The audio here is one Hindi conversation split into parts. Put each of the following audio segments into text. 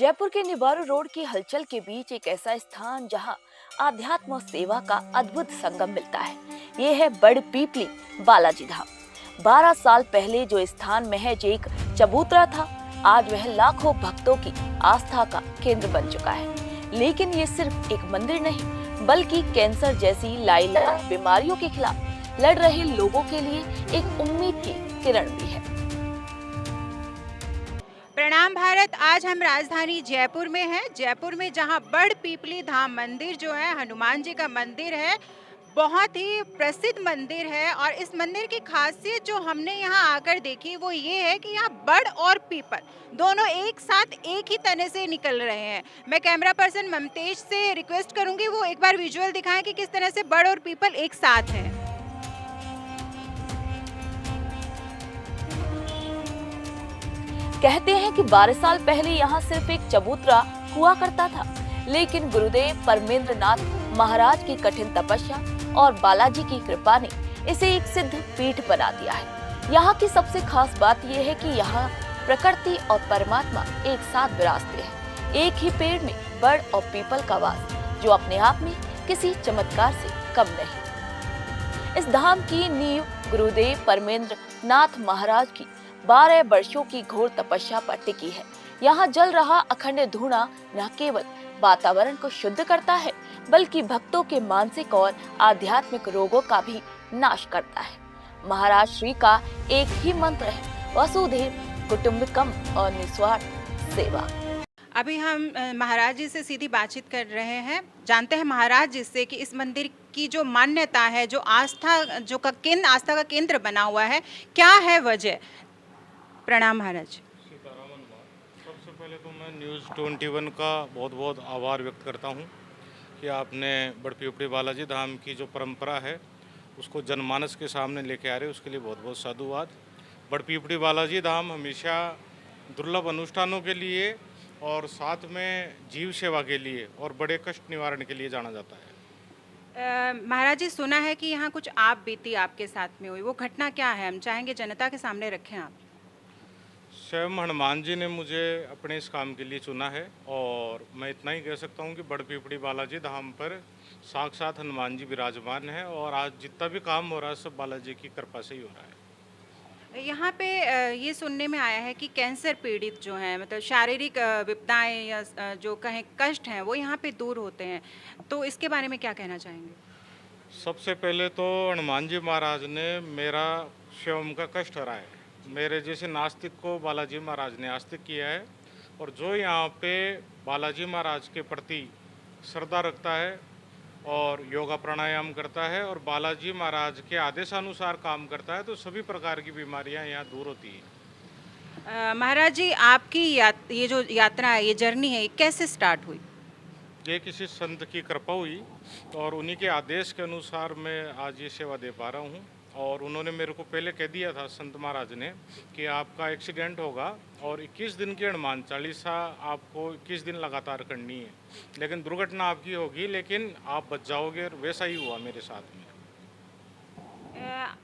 जयपुर के निबारू रोड की हलचल के बीच एक ऐसा स्थान जहां आध्यात्म और सेवा का अद्भुत संगम मिलता है। ये है बड़ पीपली बालाजी धाम। 12 साल पहले जो स्थान महज एक चबूतरा था, आज वह लाखों भक्तों की आस्था का केंद्र बन चुका है। लेकिन ये सिर्फ एक मंदिर नहीं, बल्कि कैंसर जैसी लाइलाज बीमारियों के खिलाफ लड़ रहे लोगों के लिए एक उम्मीद की किरण भी है। प्रणाम भारत। आज हम राजधानी जयपुर में हैं। जयपुर में जहां बड़ पीपली धाम मंदिर जो है, हनुमान जी का मंदिर है, बहुत ही प्रसिद्ध मंदिर है। और इस मंदिर की खासियत जो हमने यहां आकर देखी वो ये है कि यहाँ बड़ और पीपल दोनों एक साथ एक ही तने से निकल रहे हैं। मैं कैमरा पर्सन ममतेज से रिक्वेस्ट करूंगी वो एक बार विजुअल दिखाएं कि किस तरह से बड़ और पीपल एक साथ हैं। कहते हैं कि 12 साल पहले यहाँ सिर्फ एक चबूतरा हुआ करता था, लेकिन गुरुदेव परमेंद्र नाथ महाराज की कठिन तपस्या और बालाजी की कृपा ने इसे एक सिद्ध पीठ बना दिया है। यहाँ की सबसे खास बात यह है कि यहाँ प्रकृति और परमात्मा एक साथ विराजते हैं, एक ही पेड़ में बड़ और पीपल का वास, जो अपने आप में किसी चमत्कार से कम नहीं। इस धाम की नींव गुरुदेव परमेंद्र नाथ महाराज की 12 वर्षों की घोर तपस्या पर टिकी है। यहाँ जल रहा अखंड धुआं न केवल वातावरण को शुद्ध करता है, बल्कि भक्तों के मानसिक और आध्यात्मिक रोगों का भी नाश करता है। महाराज श्री का एक ही मंत्र है, वसुधैव कुटुंबकम और निस्वार्थ सेवा। अभी हम महाराज जी से सीधी बातचीत कर रहे हैं। जानते हैं महाराज जी से कि इस मंदिर की जो मान्यता है, जो आस्था आस्था का केंद्र बना हुआ है, क्या है वजह। प्रणाम महाराज। सीतारामन माँ, सबसे पहले तो मैं न्यूज़ 21 का बहुत बहुत आभार व्यक्त करता हूँ कि आपने बड़ पीपली बालाजी धाम की जो परंपरा है उसको जनमानस के सामने लेके आ रहे, उसके लिए बहुत बहुत साधुवाद। बड़ पीपली बालाजी धाम हमेशा दुर्लभ अनुष्ठानों के लिए और साथ में जीव सेवा के लिए और बड़े कष्ट निवारण के लिए जाना जाता है। महाराज जी, सुना है कि यहाँ कुछ आप बीती आपके साथ में हुई, वो घटना क्या है, हम चाहेंगे जनता के सामने रखें आप। स्वयं हनुमान जी ने मुझे अपने इस काम के लिए चुना है और मैं इतना ही कह सकता हूँ कि बड़ पीपली बालाजी धाम पर साक्षात हनुमान जी विराजमान है और आज जितना भी काम हो रहा है सब बालाजी की कृपा से ही हो रहा है। यहाँ पे ये सुनने में आया है कि कैंसर पीड़ित जो हैं, मतलब शारीरिक विपदाएं या जो कहें कष्ट हैं, वो यहाँ पे दूर होते हैं, तो इसके बारे में क्या कहना चाहेंगे। सबसे पहले तो हनुमान जी महाराज ने मेरा स्वयं का कष्ट हरा है। मेरे जैसे नास्तिक को बालाजी महाराज ने आस्तिक किया है और जो यहाँ पे बालाजी महाराज के प्रति श्रद्धा रखता है और योगा प्राणायाम करता है और बालाजी महाराज के आदेशानुसार काम करता है, तो सभी प्रकार की बीमारियाँ यहाँ दूर होती हैं। महाराज जी, आपकी ये जो यात्रा है, ये जर्नी है, ये कैसे स्टार्ट हुई। ये किसी संत की कृपा हुई और उन्हीं के आदेश के अनुसार मैं आज ये सेवा दे पा रहा हूँ। और उन्होंने मेरे को पहले कह दिया था संत महाराज ने कि आपका एक्सीडेंट होगा और 21 दिन की हनुमान चालीसा आपको 21 दिन लगातार करनी है, लेकिन दुर्घटना आपकी होगी लेकिन आप बच जाओगे, और वैसा ही हुआ मेरे साथ में।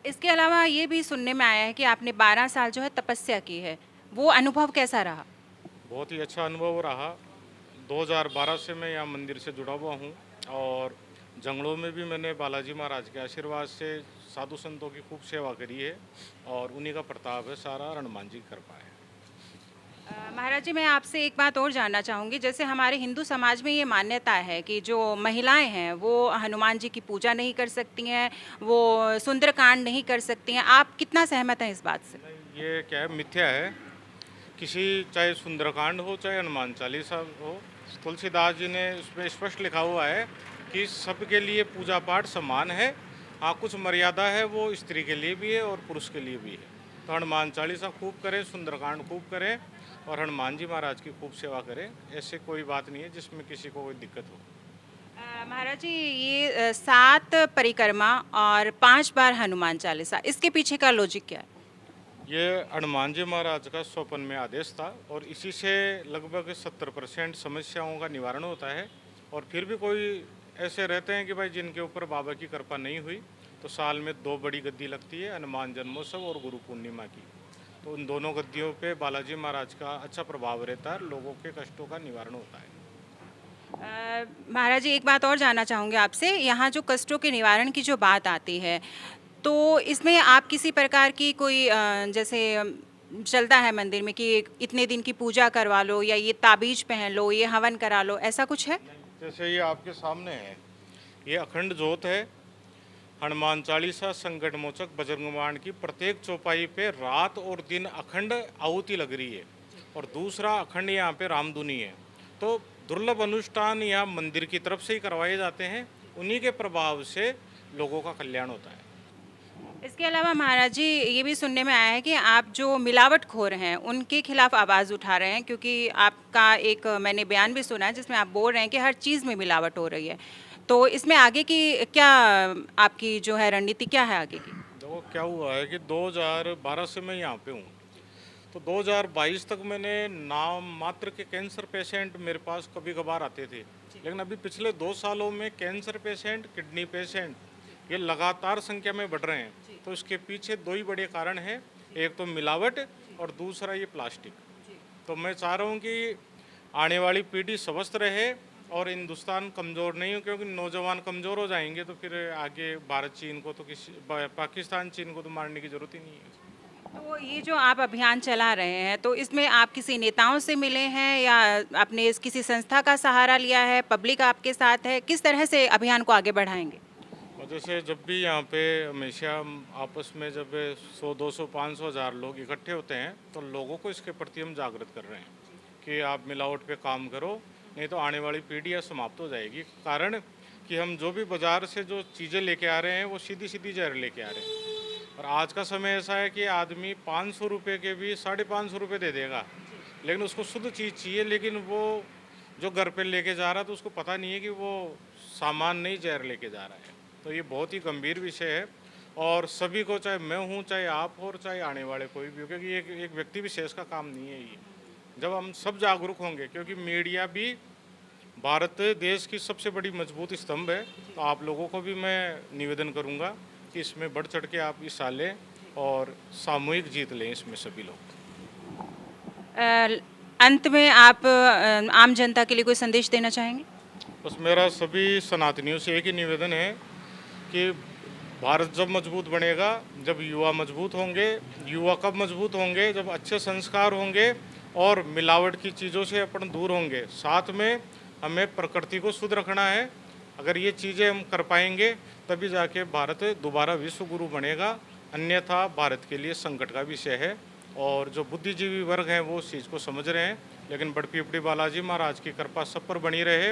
इसके अलावा ये भी सुनने में आया है कि आपने 12 साल जो है तपस्या की है, वो अनुभव कैसा रहा। बहुत ही अच्छा अनुभव रहा। 2012 से मैं यहाँ मंदिर से जुड़ा हुआ हूँ और जंगलों में भी मैंने बालाजी महाराज के आशीर्वाद से साधु संतों की खूब सेवा करी है और उन्हीं का प्रताप है सारा, हनुमान जी की कृपा है। महाराज जी, मैं आपसे एक बात और जानना चाहूँगी। जैसे हमारे हिंदू समाज में ये मान्यता है कि जो महिलाएं हैं वो हनुमान जी की पूजा नहीं कर सकती हैं, वो सुंदरकांड नहीं कर सकती हैं, आप कितना सहमत हैं इस बात से। ये क्या है, मिथ्या है। किसी चाहे सुंदरकांड हो चाहे हनुमान चालीसा हो, तुलसीदास जी ने उसमें स्पष्ट लिखा हुआ है कि सबके लिए पूजा पाठ समान है। हाँ, कुछ मर्यादा है, वो स्त्री के लिए भी है और पुरुष के लिए भी है। तो हनुमान चालीसा खूब करें, सुंदरकांड खूब करें और हनुमान जी महाराज की खूब सेवा करें। ऐसे कोई बात नहीं है जिसमें किसी को कोई दिक्कत हो। महाराज जी, ये 7 परिक्रमा और 5 बार हनुमान चालीसा, इसके पीछे का लॉजिक क्या है। ये हनुमान जी महाराज का स्वपन में आदेश था और इसी से लगभग 70% समस्याओं का निवारण होता है। और फिर भी कोई ऐसे रहते हैं कि भाई जिनके ऊपर बाबा की कृपा नहीं हुई, तो साल में 2 बड़ी गद्दी लगती है, हनुमान जन्मोत्सव और गुरु पूर्णिमा की। तो उन दोनों गद्दियों पे बालाजी महाराज का अच्छा प्रभाव रहता है, लोगों के कष्टों का निवारण होता है। महाराज जी, एक बात और जानना चाहूँगी आपसे, यहाँ जो कष्टों के निवारण की जो बात आती है, तो इसमें आप किसी प्रकार की कोई जैसे चलता है मंदिर में कि इतने दिन की पूजा करवा लो या ये ताबीज पहन लो, ये हवन करा लो, ऐसा कुछ है? जैसे ये आपके सामने है, ये अखंड ज्योत है, हनुमान चालीसा, संकट मोचक, बजरंग बाण की प्रत्येक चौपाई पे रात और दिन अखंड आहुति लग रही है। और दूसरा अखंड यहाँ पे रामधुनी है। तो दुर्लभ अनुष्ठान यहाँ मंदिर की तरफ से ही करवाए जाते हैं, उन्हीं के प्रभाव से लोगों का कल्याण होता है। इसके अलावा महाराज जी, ये भी सुनने में आया है कि आप जो मिलावटखोर हैं उनके खिलाफ आवाज़ उठा रहे हैं, क्योंकि आपका एक मैंने बयान भी सुना है जिसमें आप बोल रहे हैं कि हर चीज़ में मिलावट हो रही है। तो इसमें आगे की क्या आपकी जो है रणनीति क्या है आगे की? देखो क्या हुआ है कि 2012 से मैं यहाँ पे हूँ, तो 2022 तक मैंने नाम मात्र के कैंसर पेशेंट मेरे पास कभी कभार आते थे, लेकिन अभी पिछले 2 सालों में कैंसर पेशेंट, किडनी पेशेंट ये लगातार संख्या में बढ़ रहे हैं। तो इसके पीछे 2 ही बड़े कारण हैं, एक तो मिलावट और दूसरा ये प्लास्टिक। तो मैं चाह रहा हूँ कि आने वाली पीढ़ी स्वस्थ रहे और हिंदुस्तान कमज़ोर नहीं हो, क्योंकि नौजवान कमज़ोर हो जाएंगे तो फिर आगे भारत चीन को तो पाकिस्तान चीन को तो मारने की ज़रूरत ही नहीं है। तो ये जो आप अभियान चला रहे हैं, तो इसमें आप किसी नेताओं से मिले हैं या आपने किसी संस्था का सहारा लिया है, पब्लिक आपके साथ है, किस तरह से अभियान को आगे बढ़ाएंगे? और जैसे जब भी यहाँ पे हमेशा आपस में जब 100, 200, 500, 1000 लोग इकट्ठे होते हैं तो लोगों को इसके प्रति हम जागृत कर रहे हैं कि आप मिलावट पे काम करो, नहीं तो आने वाली पीढ़ी समाप्त हो जाएगी। कारण कि हम जो भी बाज़ार से जो चीज़ें लेके आ रहे हैं वो सीधी सीधी जहर लेके आ रहे हैं। और आज का समय ऐसा है कि आदमी 500 रुपये के भी 550 रुपये दे देगा, लेकिन उसको शुद्ध चीज़ चाहिए, लेकिन वो जो घर पे लेके जा रहा है तो उसको पता नहीं है कि वो सामान नहीं जहर लेके जा रहा है। तो ये बहुत ही गंभीर विषय है और सभी को, चाहे मैं हूँ, चाहे आप हो, और चाहे आने वाले कोई भी हो, क्योंकि ये एक व्यक्ति विशेष का काम नहीं है ये। जब हम सब जागरूक होंगे, क्योंकि मीडिया भी भारत देश की सबसे बड़ी मजबूत स्तंभ है, तो आप लोगों को भी मैं निवेदन करूँगा कि इसमें बढ़ चढ़ के आप हिस्सा लें और सामूहिक जीत लें इसमें सभी लोग। अंत में आप आम जनता के लिए कोई संदेश देना चाहेंगे? बस मेरा सभी सनातनियों से एक ही निवेदन है कि भारत जब मजबूत बनेगा, जब युवा मजबूत होंगे। युवा कब मजबूत होंगे? जब अच्छे संस्कार होंगे और मिलावट की चीज़ों से अपन दूर होंगे। साथ में हमें प्रकृति को शुद्ध रखना है। अगर ये चीज़ें हम कर पाएंगे तभी जाके भारत दोबारा विश्व गुरु बनेगा, अन्यथा भारत के लिए संकट का विषय है। और जो बुद्धिजीवी वर्ग हैं वो उस चीज़ को समझ रहे हैं, लेकिन बड़पीपड़ी बालाजी महाराज की कृपा सब पर बनी रहे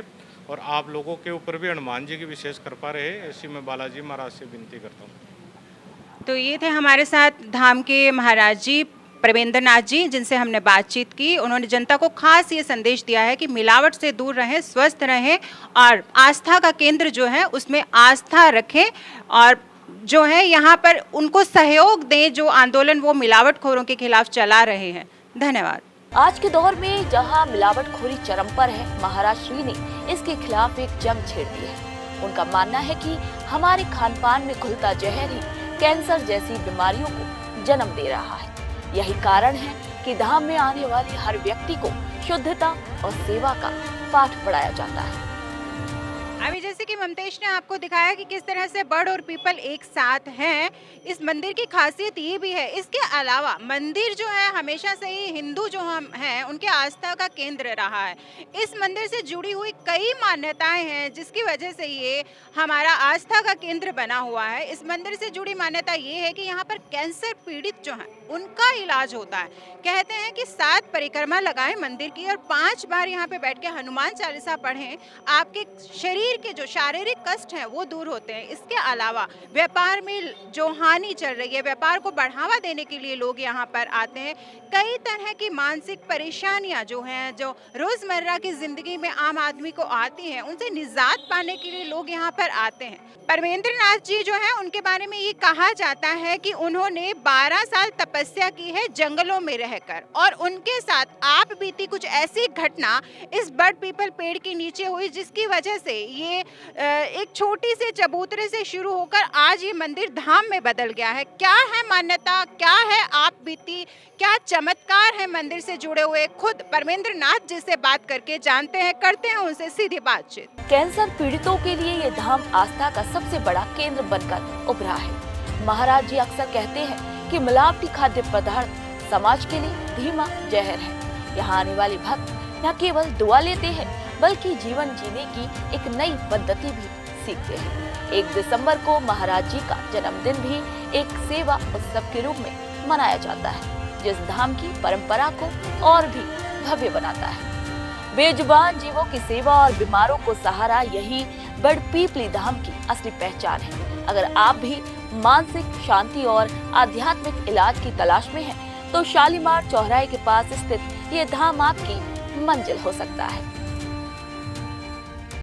और आप लोगों के ऊपर भी हनुमान जी की विशेष कृपा रहे, ऐसी मैं बालाजी महाराज से विनती करता हूँ। तो ये थे हमारे साथ धाम के महाराज जी प्रवेंद्र नाथ जी, जिनसे हमने बातचीत की। उन्होंने जनता को खास ये संदेश दिया है कि मिलावट से दूर रहें, स्वस्थ रहें और आस्था का केंद्र जो है उसमें आस्था रखें और जो है यहाँ पर उनको सहयोग दें, जो आंदोलन वो मिलावटखोरों के खिलाफ चला रहे हैं। धन्यवाद। आज के दौर में जहां मिलावटखोरी चरम पर है, महाराज श्री ने इसके खिलाफ एक जंग छेड़ दी है। उनका मानना है कि हमारे खान पान में घुलता जहर ही कैंसर जैसी बीमारियों को जन्म दे रहा है। यही कारण है कि धाम में आने वाले हर व्यक्ति को शुद्धता और सेवा का पाठ पढ़ाया जाता है। अभी जैसे कि ममतेश ने आपको दिखाया कि किस तरह से बड़ और पीपल एक साथ हैं। इस मंदिर की खासियत ये भी है। इसके अलावा मंदिर जो है हमेशा से ही हिंदू जो हम हैं उनके आस्था का केंद्र रहा है। इस मंदिर से जुड़ी हुई कई मान्यताएं हैं जिसकी वजह से ये हमारा आस्था का केंद्र बना हुआ है। इस मंदिर से जुड़ी मान्यता ये है कि यहाँ पर कैंसर पीड़ित जो हैं उनका इलाज होता है। कहते हैं कि 7 परिक्रमा लगाएं मंदिर की और 5 बार यहाँ पे बैठ के हनुमान चालीसा पढ़ें, आपके शरीर के जो शारीरिक कष्ट हैं वो दूर होते हैं। इसके अलावा व्यापार में जो हानि चल रही है, व्यापार को बढ़ावा देने के लिए लोग यहाँ पर आते हैं। कई तरह की मानसिक परेशानियां जो हैं, जो रोजमर्रा की जिंदगी में आम आदमी को आती हैं, उनसे निजात पाने के लिए लोग यहाँ पर आते हैं। परमेंद्र नाथ जी जो है उनके बारे में ये कहा जाता है कि उन्होंने 12 साल तपस्या की है जंगलों में रहकर, और उनके साथ आप बीती कुछ ऐसी घटना इस बड़ पीपल पेड़ के नीचे हुई जिसकी वजह से ये एक छोटी सी चबूतरे से शुरू होकर आज ये मंदिर धाम में बदल गया है। क्या है मान्यता, क्या है आप बीती, क्या चमत्कार है मंदिर से जुड़े हुए, खुद परमेंद्र नाथ जी से बात करके जानते हैं, करते हैं उनसे सीधी बातचीत। कैंसर पीड़ितों के लिए ये धाम आस्था का सबसे बड़ा केंद्र बनकर उभरा है। महाराज जी अक्सर कहते हैं कि मिलावटी खाद्य पदार्थ समाज के लिए धीमा जहर है। यहाँ आने वाले भक्त न केवल दुआ लेते हैं बल्कि जीवन जीने की एक नई पद्धति भी सीखते हैं। 1 दिसंबर को महाराज जी का जन्मदिन भी एक सेवा उत्सव के रूप में मनाया जाता है, जिस धाम की परंपरा को और भी भव्य बनाता है। बेजुबान जीवों की सेवा और बीमारों को सहारा, यही बड़पीपली धाम की असली पहचान है। अगर आप भी मानसिक शांति और आध्यात्मिक इलाज की तलाश में हैं, तो शालीमार चौराहे के पास स्थित ये धाम आपकी मंजिल हो सकता है।